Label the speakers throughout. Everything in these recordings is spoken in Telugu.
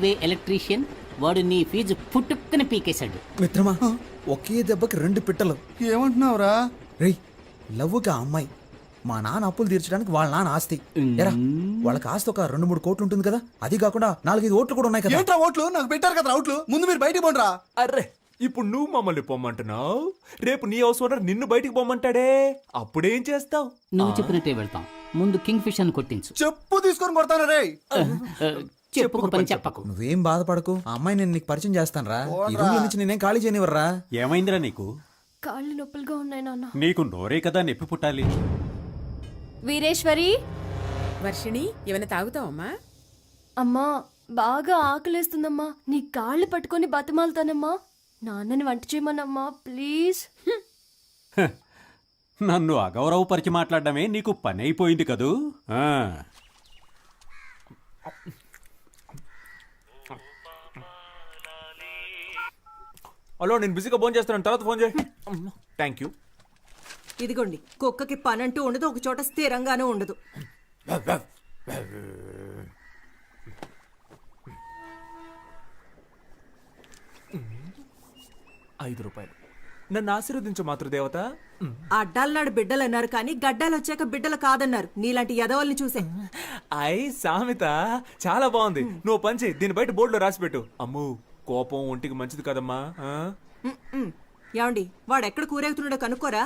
Speaker 1: Software electrician. వాడు నీ ఫీజు పుట్టుక్కని పీకేశాడు.
Speaker 2: మిత్రమా, ఒకే దెబ్బకి 2 పిట్టలు.
Speaker 3: ఏమంటున్నావురా?
Speaker 2: రేయ్, లవ్వుగా అమ్మాయి మా నాన్న అప్పులు తీర్చడానికి వాళ్ళ నాన్న ఆస్తి. ఎరా, వాళ్ళకి ఆస్తి ఒక 2-3 కోట్లు ఉంటుంది కదా. అది కాకుండా 4-5 ఓట్లు కూడా ఉన్నాయి కదా.
Speaker 3: ఏంట్రా ఓట్లు? నాకు పెట్టారు కదా ఓట్లు. ముందు మీరు బయటికి పోండ్రా.
Speaker 4: అర్రే, ఇప్పుడు నువ్వు మమ్మల్ని పొమ్మంటున్నావు, రేపు నీ హౌస్ ఓనర్ నిన్ను బయటికి పొమ్మంటాడే, అప్పుడేం చేస్తావు?
Speaker 1: నువ్వు చెప్పినట్టే వెళ్తాం. ముందు కింగ్ ఫిష్ అని కొట్టించు.
Speaker 3: చెప్పు తీసుకొని కొడతాను రే.
Speaker 1: చెప్పుకు పని చెప్పకు.
Speaker 2: నువ్వేం బాధపడకు, ఆ అమ్మాయి నేను నీకు పరిచయం చేస్తాను రా. ఈ రూమ్ నుంచి నేనేం ఖాళీ చేయనివర్రా.
Speaker 5: ఏమైందిరా నీకు?
Speaker 6: కాళ్ళు నొప్పులుగా ఉన్నాయి నాన్న.
Speaker 5: నీకు నోరే కదా నొప్పి పుట్టాలి.
Speaker 6: వీరేశ్వరి,
Speaker 7: వర్షిణి, ఏమైనా తాగుతావమ్మా?
Speaker 6: అమ్మా బాగా ఆకలేస్తుందమ్మా. నీ కాళ్ళు పట్టుకొని బతిమాలుతానమ్మా. నాన్నని వంట చేయమన్నమ్మా ప్లీజ్.
Speaker 5: నన్ను అగౌరవపరిచి మాట్లాడడమే నీకు పని అయిపోయింది కదూ.
Speaker 4: హలో, నేను బిజీగా ఫోన్ చేస్తాను, తర్వాత ఫోన్ చేయి. Thank you.
Speaker 8: ఇదిగోండి, కుక్కకి పనంటూ ఉండదు, ఒక చోట స్థిరంగానూ ఉండదు.
Speaker 4: ₹5. నన్ను ఆశీర్వదించు మాతృదేవత.
Speaker 8: అడ్డాలనాడు బిడ్డలు అన్నారు కానీ గడ్డాలు వచ్చాక బిడ్డలు కాదన్నారు. నీలాంటి యదవల్ని చూసే.
Speaker 4: సామెత చాలా బాగుంది. నువ్వు పని చేయి, దీని బయట బోర్డులో రాసి పెట్టు. అమ్ము, కోపం ఒంటికి మంచిది కదమ్మా.
Speaker 8: ఏమండి, వాడు ఎక్కడ కూరేగుతున్నాడో కనుక్కోరా.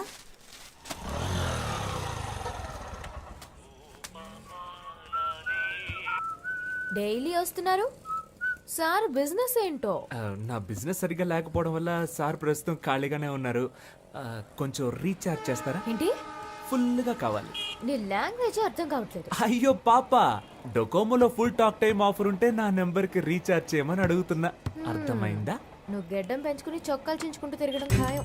Speaker 6: డైలీ వస్తున్నారు సార్. బిజినెస్ ఏంటో?
Speaker 4: నా బిజినెస్ సరిగ్గా లేకపోవడం వల్ల సార్ ప్రస్తుతం ఖాళీగానే ఉన్నారు. కొంచెం రీఛార్జ్ చేస్తారా?
Speaker 6: ఏంటి?
Speaker 4: ఫుల్గా కావాలి.
Speaker 6: నీ లాంగ్వేజ్ అర్థం కావట్లేదు.
Speaker 4: అయ్యో పాప, డొకోమోలో ఫుల్ టాక్ టైం ఆఫర్ ఉంటే నా నెంబర్కి రీఛార్జ్ చేయమని అడుగుతున్నా. అర్థమైందా?
Speaker 6: నువ్వు గెడ్డం పెంచుకుని చొక్కాలు చించుకుంటూ తిరగడం ఖాయం.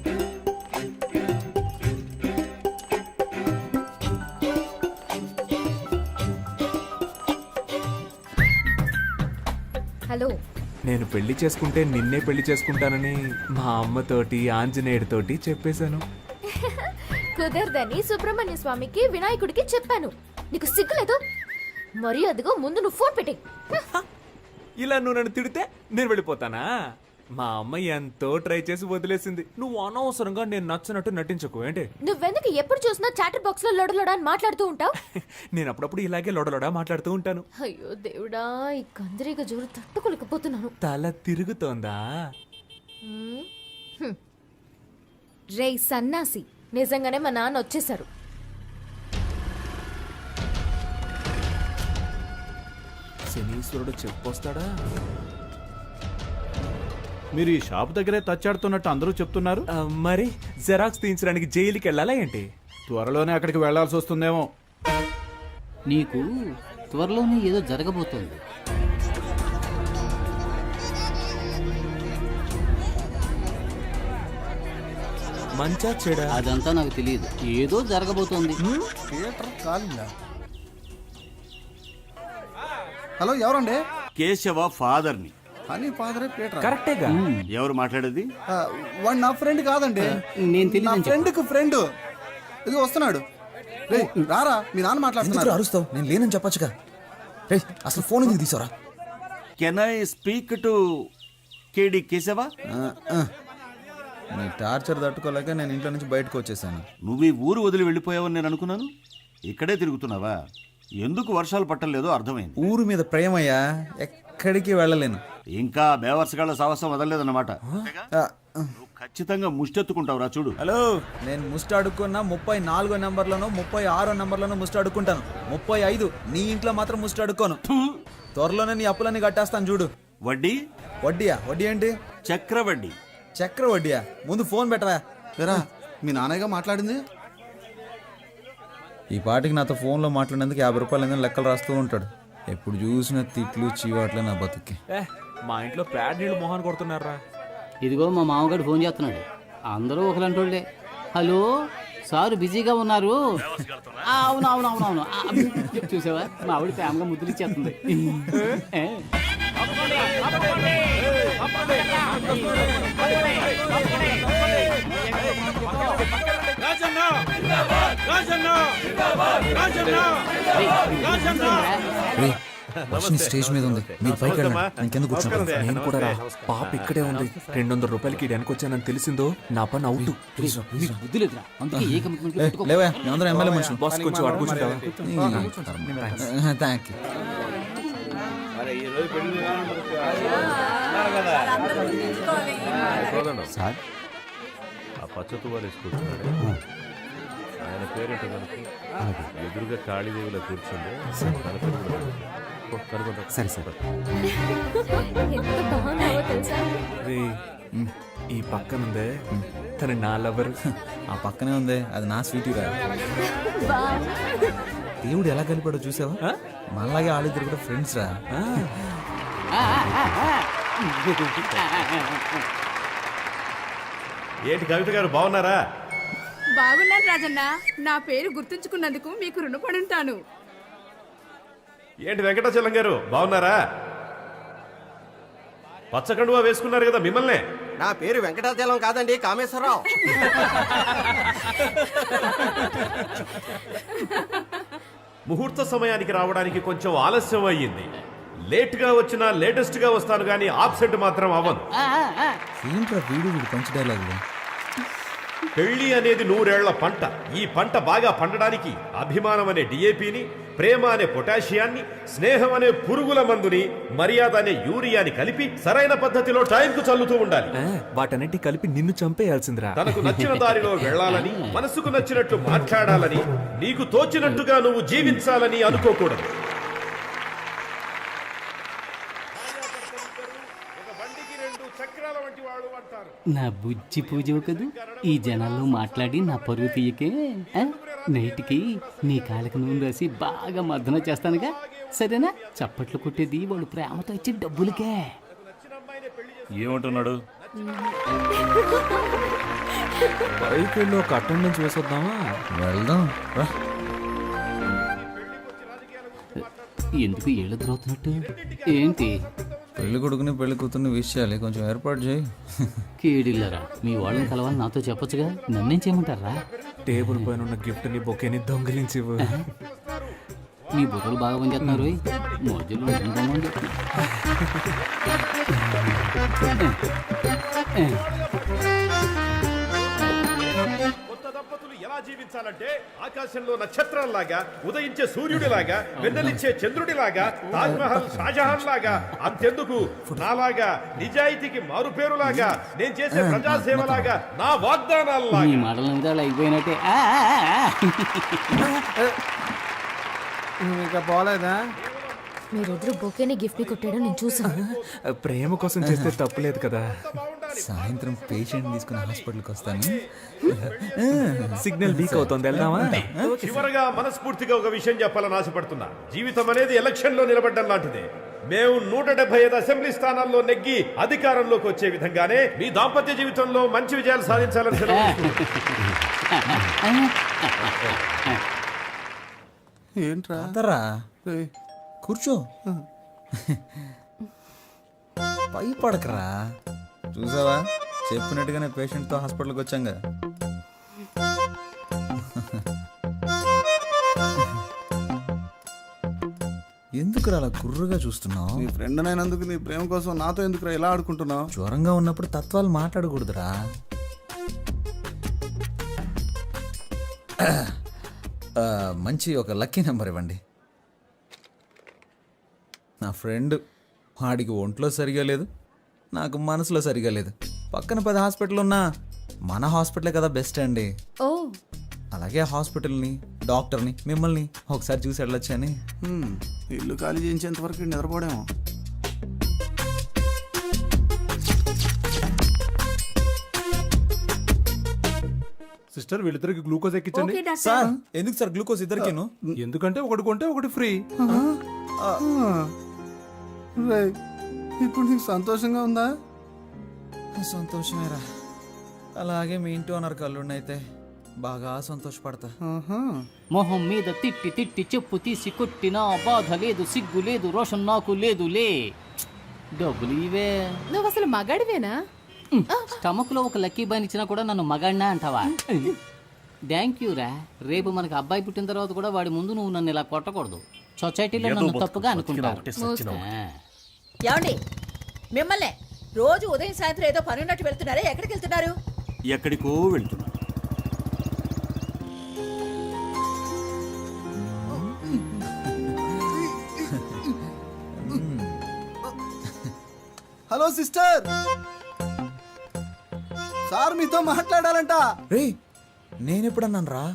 Speaker 6: హలో,
Speaker 4: నేను పెళ్లి చేసుకుంటే నిన్నే పెళ్లి చేసుకుంటానని మా అమ్మతోటి ఆంజనేయుడితోటి చెప్పేశాను.
Speaker 6: కుదరదని సుబ్రహ్మణ్య స్వామికి వినాయకుడికి చెప్పాను. నీకు సిగ్గులేదు? మరి అదిగో ముందు నువ్వు ఫోన్ పెట్టి.
Speaker 4: ఇలా నువ్వు నన్ను తిడితే నేను వెళ్ళిపోతానా? మా అమ్మ ఎంతో ట్రై చేసి వదిలేసింది. నువ్వు అనవసరంగా నేను నచ్చినట్టు నటించకు. ఏంటి?
Speaker 6: నువ్వెందుకు ఎప్పుడు చూసినా చాటర్ బాక్స్ లో లొడలొడ అని మాట్లాడుతూ ఉంటావు?
Speaker 4: నేను అప్పుడప్పుడు ఇలాగే లొడలొడ మాట్లాడుతూ ఉంటాను.
Speaker 6: అయ్యో దేవుడా, ఈ కందిరీగ జోరు తట్టుకోలేకపోతున్నాను.
Speaker 4: తల తిరుగుతోందా?
Speaker 6: రే సన్నాసి, నిజంగానే మా నాన్న వచ్చేసారు.
Speaker 4: శనీశ్వరుడు చెప్పొస్తాడా?
Speaker 9: మీరు ఈ షాప్ దగ్గరే తచ్చాడుతున్నట్టు అందరూ చెప్తున్నారు.
Speaker 4: మరి జెరాక్స్ తీయించడానికి జైలుకి వెళ్ళాలా ఏంటి?
Speaker 9: త్వరలోనే అక్కడికి వెళ్లాల్సి వస్తుందేమో.
Speaker 1: నీకు త్వరలోనే ఏదో జరగబోతోంది.
Speaker 4: మంచా చెడా?
Speaker 1: అదంతా నాకు తెలియదు. ఏదో జరగబోతోంది.
Speaker 3: హలో, ఎవరండి?
Speaker 10: కేశవ ఫాదర్ని.
Speaker 3: అని ఫాదరే పీటర్.
Speaker 4: కరెక్టేగా.
Speaker 10: ఎవరు మాట్లాడేది?
Speaker 3: వాడు నా ఫ్రెండ్ కాదండి.
Speaker 1: నేను
Speaker 3: నా
Speaker 1: తెలియదు.
Speaker 3: ఫ్రెండ్కి ఫ్రెండ్. ఇది వస్తున్నాడు. రే రారా, మీ నాన్న
Speaker 2: ఎందుకు
Speaker 3: మాట్లాడుతున్నారు.
Speaker 2: అరుస్తావు? నేను లేనని చెప్పొచ్చుగా. రేయ్, అసలు ఫోన్ ఎందుకు తీసారా?
Speaker 10: కెన్ ఐ స్పీక్ టు కేడి కేశవ?
Speaker 2: నీ టార్చర్ తట్టుకోలేక నేను ఇంట్లో నుంచి బయటకు వచ్చేసాను.
Speaker 10: నువ్వు ఈ ఊరు వదిలి వెళ్ళిపోయావని నేను అనుకున్నాను. ఇక్కడే తిరుగుతున్నావా? ఎందుకు వర్షాలు పట్టలేదో అర్థమైంది.
Speaker 2: ఊరు మీద ప్రేమయ్యా, ఎక్కడికి వెళ్ళలేను.
Speaker 10: ఇంకా బేవర్సగాళ్ళ సాహసం వదలలేదన్నమాట. నువ్వు ఖచ్చితంగా ముష్టెత్తుకుంటావురా చూడు.
Speaker 2: హలో, నేను ముస్ట్ అడుక్కున్నా 34 నెంబర్లను 36 నెంబర్లను ముస్ట్ అడుక్కుంటాను. 35 నీ ఇంట్లో మాత్రం ముస్ట్ అడుక్కోను. త్వరలోనే నీ అప్పులన్నీ కట్టేస్తాను చూడు.
Speaker 10: వడ్డీ?
Speaker 2: వడ్డీయా? వడ్డీ ఏంటి?
Speaker 10: చక్రవడ్డీ.
Speaker 2: చక్ర వడ్డీయా? ముందు ఫోన్ పెట్టవా.
Speaker 3: లేరా, మీ నాన్నగా మాట్లాడింది.
Speaker 2: ఈ పాటికి నాతో ఫోన్లో మాట్లాడేందుకు 50 రూపాయలు లెక్కలు రాస్తూ ఉంటాడు. ఎప్పుడు చూసిన తిట్లు చీవాట్లే నా బతుక్కి.
Speaker 4: మా ఇంట్లో ప్యాడ్ నీళ్ళు మొహాన్ని కొడుతున్నారా?
Speaker 1: ఇదిగో మా మామగారు ఫోన్ చేస్తున్నాడు. అందరూ ఒకలంటోళ్ళే. హలో సార్, బిజీగా ఉన్నారు? అవునవునవునవును. చూసావా, మా ఆవిడ ప్రేమగా ముద్దులు ఇచ్చేస్తుంది.
Speaker 2: వర్షిణి స్టేజ్ మీద ఉంది మీరు పైకి వెళ్ళండి నేను కింద కూర్చుంటాను
Speaker 4: నేను కూడా రా పాప ఇక్కడే ఉంది 200 రూపాయలకి వెనకొచ్చానని తెలిసిందో నా పని అవుట్
Speaker 1: మీకు బుద్ధి లేదురా అందుకే ఏ కమిట్మెంట్
Speaker 2: లేవా మేమందరం ఎమ్మెల్యే మనుషులు
Speaker 4: బాస్ కొంచెం అటు కూర్చుంటావా
Speaker 2: థ్యాంక్ యూ
Speaker 5: సార్
Speaker 11: ఆ పచ్చతు వారు వేసుకుంటున్నాడు ఆయన పేరేంటో కనుక ఎదురుగా కాళీదేవిలో కూర్చుంది కనుక
Speaker 5: సరే సార్
Speaker 6: ఎంత బాగున్నావో తెలుసా?
Speaker 4: రే ఈ పక్కనుందే తను నా లవర్
Speaker 2: ఆ పక్కనే ఉంది అది నా స్వీటీ రా
Speaker 6: వావ్.
Speaker 2: దేవుడు ఎలా కలిపాడో చూసావా మనలాగే ఆడిద్దరు కూడా ఫ్రెండ్స్ రా
Speaker 11: ఏంటి కవిత గారు బాగున్నారా?
Speaker 7: బాగున్నాను రాజన్న. నా పేరు గుర్తుంచుకున్నందుకు మీకు రుణపడి ఉంటాను.
Speaker 11: ఏంటి వెంకటాచలం గారు బాగున్నారా? పచ్చకండువా వేసుకున్నారు కదా మిమ్మల్నే.
Speaker 3: నా పేరు వెంకటాచలం కాదండి, కామేశ్వరరావు.
Speaker 11: ముహూర్త సమయానికి రావడానికి కొంచెం ఆలస్యం అయ్యింది. లేట్గా వచ్చినా లేటెస్ట్గా వస్తాను కానీ ఆబ్సెంట్ మాత్రం అవ్వను.
Speaker 2: ఏంట్రా వీడు పంచ డైలాగులు
Speaker 11: పెళ్లి అనేది 100 ఏళ్ల పంట. ఈ పంట బాగా పండడానికి అభిమానం అనే డిఏపిని, ప్రేమ అనే పొటాషియాన్ని, స్నేహం అనే పురుగుల మందుని, మర్యాద అనే యూరియాని కలిపి సరైన పద్ధతిలో టైంకు చల్లుతూ ఉండాలి.
Speaker 4: వాటన్నిటి కలిపి నిన్ను చంపేయాల్సిందిరా.
Speaker 11: తనకు నచ్చిన దారిలో వెళ్ళాలని, మనసుకు నచ్చినట్లు మాట్లాడాలని, నీకు తోచినట్టుగా నువ్వు జీవించాలని అనుకోకూడదు.
Speaker 1: నా బుజ్జి పూజ కదూ ఈ జనాల్లో మాట్లాడి నా పరువు తీయకే నైట్కి నీ కాళ్ళకి నూనె రాసి బాగా మర్దన చేస్తానుగా, సరేనా? చప్పట్లు కొట్టేది వాళ్ళు ప్రేమతో ఇచ్చే డబ్బులకే.
Speaker 10: ఏమంటున్నాడు?
Speaker 4: బైక్ వెళ్ళి ఒక అటెండెన్స్ వేసొద్దామా?
Speaker 2: వెళ్దాం రా.
Speaker 1: ఎందుకు ఏళ్ళు తిరుగుతున్నట్టు ఏంటి?
Speaker 2: పెళ్లి కొడుకుని పెళ్లి కూతుర్ని విష్ చేయాలి, కొంచెం ఏర్పాటు చేయి.
Speaker 1: కేడిల్లరా మీ వాళ్ళని కలవాలని నాతో చెప్పొచ్చుగా, నన్నేం చేయమంటారా?
Speaker 4: టేబుల్ పైన ఉన్న గిఫ్ట్ ని బొకేని దొంగిలించివు.
Speaker 1: మీ బుర్రలు బాగా పనిచేస్తున్నారు. మోజులు ఉంటుందని
Speaker 11: కొత్త దంపతులు ఎలా జీవించాలంటే ఆకాశంలో నక్షత్రాల్లాగా, ఉదయించే సూర్యుడిలాగా, వెన్నెలిచ్చే చంద్రుడిలాగా, తాజ్ మహల్ షాజహాన్ లాగా, అంతెందుకు నాలాగా నిజాయితీకి మారుపేరులాగా, నేను చేసే ప్రజాసేవలాగా, నా వాగ్దానాల్లాగా.
Speaker 1: ఈ మాటల మీద అలా అయిపోయినట్టే.
Speaker 3: ఇంకా పోలేదా?
Speaker 6: మీరిద్దరు బొకేని గిఫ్ట్ ని కొట్టాడో నేను చూసాను.
Speaker 4: ప్రేమ కోసం చేస్తే తప్పులేదు కదా.
Speaker 2: సాయంత్రం పేషెంట్ తీసుకుని హాస్పిటల్కి వస్తాను.
Speaker 4: సిగ్నల్ వీక్ అవుతుంది, వెళ్దామా?
Speaker 11: చివరగా మనస్ఫూర్తిగా ఒక విషయం చెప్పాలని ఆశపడుతున్నా. జీవితం అనేది ఎలక్షన్ లో నిలబడ్డం లాంటిదే. మేము 175 అసెంబ్లీ స్థానాల్లో నెగ్గి అధికారంలోకి వచ్చే విధంగానే మీ దాంపత్య జీవితంలో మంచి విజయాలు సాధించాలని
Speaker 3: ఏంట్రా?
Speaker 2: అందరా కూర్చో. పై పడకరా. చూసావా, చెప్పినట్టుగానే పేషెంట్తో హాస్పిటల్కి వచ్చాంగా. ఎందుకురా అలా కుర్రగా చూస్తున్నావు?
Speaker 3: నీ ఫ్రెండ్ అయినందుకు నీ ప్రేమ కోసం నాతో ఎందుకురా ఇలా ఆడుకుంటున్నావు?
Speaker 2: జ్వరంగా ఉన్నప్పుడు తత్వాలు మాట్లాడకూడదురా. మంచి ఒక లక్కీ నెంబర్ ఇవ్వండి. నా ఫ్రెండ్, వాడికి ఒంట్లో సరిగా లేదు, నాకు మనసులో సరిగా లేదు. పక్కన 10 హాస్పిటల్ ఉన్నా మన హాస్పిటలే కదా బెస్ట్ అండి.
Speaker 7: ఓ,
Speaker 2: అలాగే హాస్పిటల్ని, డాక్టర్ని, మిమ్మల్ని ఒకసారి చూసి వెళ్ళొచ్చని.
Speaker 3: ఇల్లు ఖాళీ చేయించేంత వరకు నిద్రపోవడేమో.
Speaker 9: సిస్టర్ వీళ్ళిద్దరికి గ్లూకోజ్ ఎక్కించండి.
Speaker 7: Okay doctor.
Speaker 2: సార్ ఎందుకు సార్ గ్లూకోజ్ ఇద్దరికిను?
Speaker 9: ఎందుకంటే ఒకటి కొంటే ఒకటి ఫ్రీ.
Speaker 3: రేయ్, ఇప్పుడు నీకు సంతోషంగా ఉందా?
Speaker 2: సంతోషమేరా. అలాగే మీ ఇంటి ఓనర్ కళ్ళుండైతే బాగా సంతోషపడతా.
Speaker 1: మొహం మీద తిట్టి తిట్టి చెప్పు తీసి కొట్టినా బాధ లేదు, సిగ్గు లేదు, రోషన్ నాకు లేదులే. డబ్బులు ఇవే.
Speaker 7: నువ్వు అసలు మగాడివేనా?
Speaker 1: స్టమక్ లో ఒక లక్కీ బాన్ ఇచ్చినా కూడా నన్ను మగాడినా అంటావా? థ్యాంక్ యూ రా. రేపు మనకి అబ్బాయి పుట్టిన తర్వాత కూడా వాడి ముందు నువ్వు నన్ను ఇలా కొట్టకూడదు. సొసైటీలో
Speaker 10: ఏదో
Speaker 1: నన్ను
Speaker 10: బతుకు,
Speaker 1: తప్పుగా
Speaker 10: బతికినా
Speaker 1: అనుకుంటారు
Speaker 10: ఒకటే సచ్చినా ఒకటే.
Speaker 7: ఏమండి మిమ్మల్ని రోజు ఉదయం సాయంత్రం ఏదో పని ఉన్నట్టు వెళ్తున్నారా? ఎక్కడికి వెళ్తున్నారు?
Speaker 10: ఎక్కడికో వెళ్తున్నా.
Speaker 3: హలో సిస్టర్, సార్ మీతో మాట్లాడాలంట.
Speaker 2: రే నేనెప్పుడన్నాను రా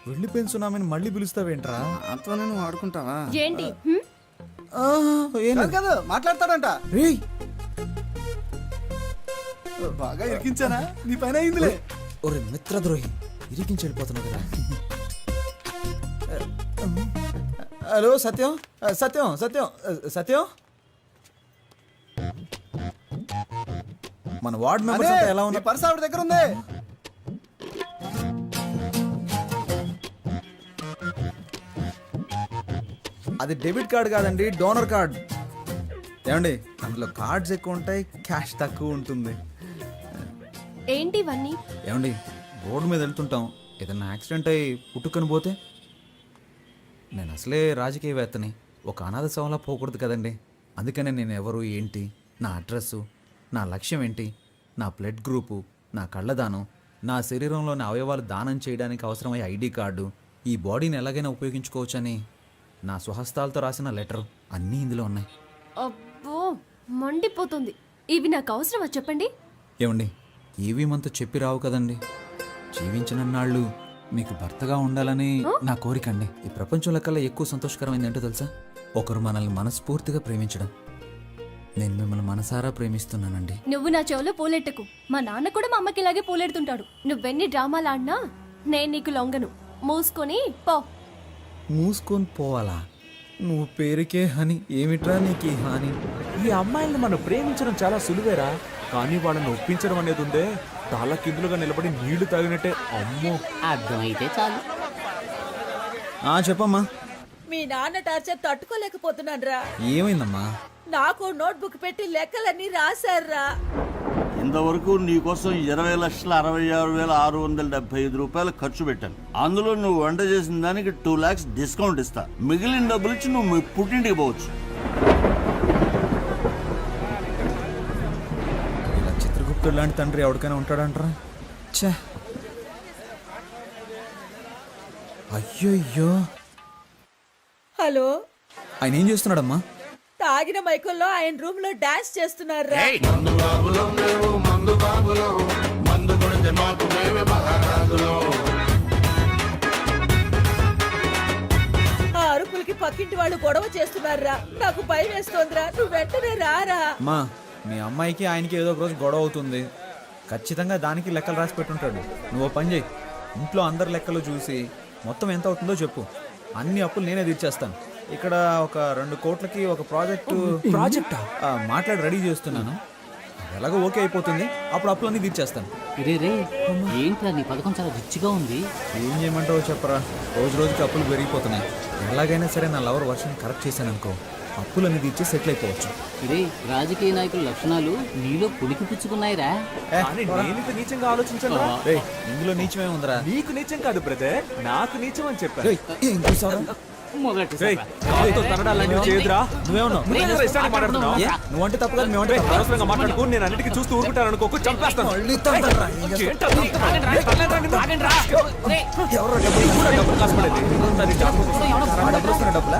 Speaker 2: వెళ్ళిపోయిన సునామీని మళ్ళీ పిలుస్తావేంట్రా?
Speaker 3: అంతా నేను ఆడుకుంటావా?
Speaker 6: ఏంటి
Speaker 3: కాదు కాదు, మాట్లాడతాడంట.
Speaker 2: రేయ్
Speaker 3: బాగా ఇరికించానా? నీ పని అయిందిలే.
Speaker 2: ఒరే మిత్రద్రోహి, ఇరికించి వెళ్ళిపోతున్నావు కదా. హలో సత్యం, సత్యం సత్యం సత్యం, మన వార్డ్ మెంబర్స్ అంతా ఎలా
Speaker 3: నీ
Speaker 2: ఉన్నారు?
Speaker 3: పర్స్ ఆవిడ దగ్గర ఉంది.
Speaker 2: అది డెబిట్ కార్డ్ కాదండి, డోనర్ కార్డ్. ఏమండి అందులో కార్డ్స్ ఎక్కువ ఉంటాయి, క్యాష్ తక్కువ ఉంటుంది.
Speaker 6: ఏంటి ఇవన్నీ?
Speaker 2: ఏమండి రోడ్డు మీద వెళ్తుంటాం, ఏదైనా యాక్సిడెంట్ అయ్యి పుట్టుకొని పోతే? నేను అసలే రాజకీయవేత్తని, ఒక అనాథ శవంలా పోకూడదు కదండి. అందుకనే నేను ఎవరు ఏంటి, నా అడ్రస్సు, నా లక్ష్యం ఏంటి, నా బ్లడ్ గ్రూపు, నా కళ్ళదానం, నా శరీరంలోని అవయవాలు దానం చేయడానికి అవసరమయ్యే ఐడి కార్డు, ఈ బాడీని ఎలాగైనా ఉపయోగించుకోవచ్చని నా స్వహస్తాలతో రాసిన లెటర్ అన్నీ ఇందులో ఉన్నాయి.
Speaker 6: అబ్బో మండిపోతుంది. ఇవి నాకు అవసరమా చెప్పండి?
Speaker 2: ఏమండి ఏవి మనతో చెప్పి రావు కదండి. జీవించినన్నాళ్ళు మీకు భర్తగా ఉండాలని నా కోరిక అండి. ఈ ప్రపంచంలో కల్లా ఎక్కువ సంతోషకరమైంది ఏంటో తెలుసా? ఒకరు మనల్ని మనస్ఫూర్తిగా ప్రేమించడం. నేను మిమ్మల్ని మనసారా ప్రేమిస్తున్నానండి.
Speaker 6: నువ్వు నా చెవులో పూలెట్టకు. మా నాన్న కూడా మా అమ్మకి ఇలాగే పూలెడుతుంటాడు. నువ్వెన్ని డ్రామాలు ఆడినా నేను నీకు లొంగను. మూసుకొని పో.
Speaker 2: మూసుకొని పోవాలా? నువ్వు పేరుకే హని, ఏమిట్రా నీకు ఈ హాని?
Speaker 4: ఈ అమ్మాయిల్ని మనం ప్రేమించడం చాలా సులువేరా, కానీ వాళ్ళని ఒప్పించడం అనేది ఉందే తల కిందులుగా నిలబడి నీళ్లు తాగినట్టే. అమ్మో.
Speaker 1: అర్థమైతే చాలు.
Speaker 2: చెప్పమ్మా.
Speaker 7: మీ నాన్న టార్చర్ తట్టుకోలేకపోతున్నాను రా.
Speaker 2: ఏమైందమ్మా?
Speaker 7: నాకు నోట్బుక్ పెట్టి లెక్కలన్నీ రాశారా.
Speaker 10: ఇంతవరకు నీకోసం 20,66,675 రూపాయలు ఖర్చు పెట్టాను. అందులో నువ్వు వంట చేసిన దానికి 2 lakhs డిస్కౌంట్ ఇస్తా. మిగిలిన డబ్బులు ఇచ్చి నువ్వు మీ పుట్టింటికి పోవచ్చు.
Speaker 2: ఇలా చిత్రగుప్తుడు లాంటి తండ్రి ఎవరికైనా ఉంటాడంటారా? ఛే, అయ్యో.
Speaker 7: హలో,
Speaker 2: ఆయన ఏం చేస్తున్నాడమ్మా?
Speaker 7: తాగిన మైకుల్లో ఆయన రూమ్ లో డాన్స్ చేస్తున్నారా. ఆ అరుపులకి పక్కింటి వాళ్ళు గొడవ చేస్తున్నారా. నాకు భయం వేస్తోందిరా. నువ్వు వెంటనే రారా.
Speaker 2: అమ్మా, మీ అమ్మాయికి ఆయనకి ఏదో ఒక రోజు గొడవ అవుతుంది. ఖచ్చితంగా దానికి లెక్కలు రాసి పెట్టుంటాడు. నువ్వు ఓ పని చేయి, ఇంట్లో అందరి లెక్కలు చూసి మొత్తం ఎంత అవుతుందో చెప్పు. అన్ని అప్పులు నేనే తీర్చేస్తాను. ఇక్కడ ఒక 2 కోట్లకి ఒక ప్రాజెక్టా మాట్లాడి రెడీ చేస్తున్నాను. ఎలాగో ఓకే అయిపోతుంది, అప్పుడు అప్పులన్నీ తీర్చేస్తాను.
Speaker 1: రే ఏంట్రా నీ పథకం చాలా రిచ్గా ఉంది.
Speaker 2: ఏం చేయమంటావో చెప్పరా? రోజు రోజుకి అప్పులు పెరిగిపోతున్నాయి. ఎలాగైనా సరే నా లవర్ వర్షన్ కరెక్ట్ చేశాను అనుకో, అప్పులన్నీ తీర్చి సెటిల్ అయిపోవచ్చు.
Speaker 1: రే రాజకీయ నాయకుల లక్షణాలు నీలో పులికి పుచ్చుకున్నాయిరా.
Speaker 4: కానీ నేను ఇంత నీచంగా ఆలోచించను.
Speaker 2: రేయ్, ఇందులో నీచమే ఉందిరా.
Speaker 4: నీకు నీచం కాదు బ్రదర్, నాకు నీచం అని చెప్పాను.
Speaker 2: రేయ్, ఏం చూసావురా?
Speaker 1: మొదటి
Speaker 4: రేయ్, కాలుతో తనడాలని చేయదురా.
Speaker 2: నువ్వేమన్నావు?
Speaker 4: నువ్వేంద్రా ఇష్టానికి మాట్లాడుతున్నావు?
Speaker 2: ఏ? నువ్వంటే తప్పు కాదు, మేమంటే తప్పా?
Speaker 4: అనవసరంగా మాట్లాడుకో. నేను అన్నిటికీ చూస్తూ ఊరుకుంటాను అనుకోకు, చంపేస్తాను.
Speaker 2: మళ్ళీ తండ్రా.
Speaker 4: ఏంటో ఎవరో డబ్బులు కాసుపడేది.
Speaker 2: డబ్బులు వస్తున్న డబ్బులా?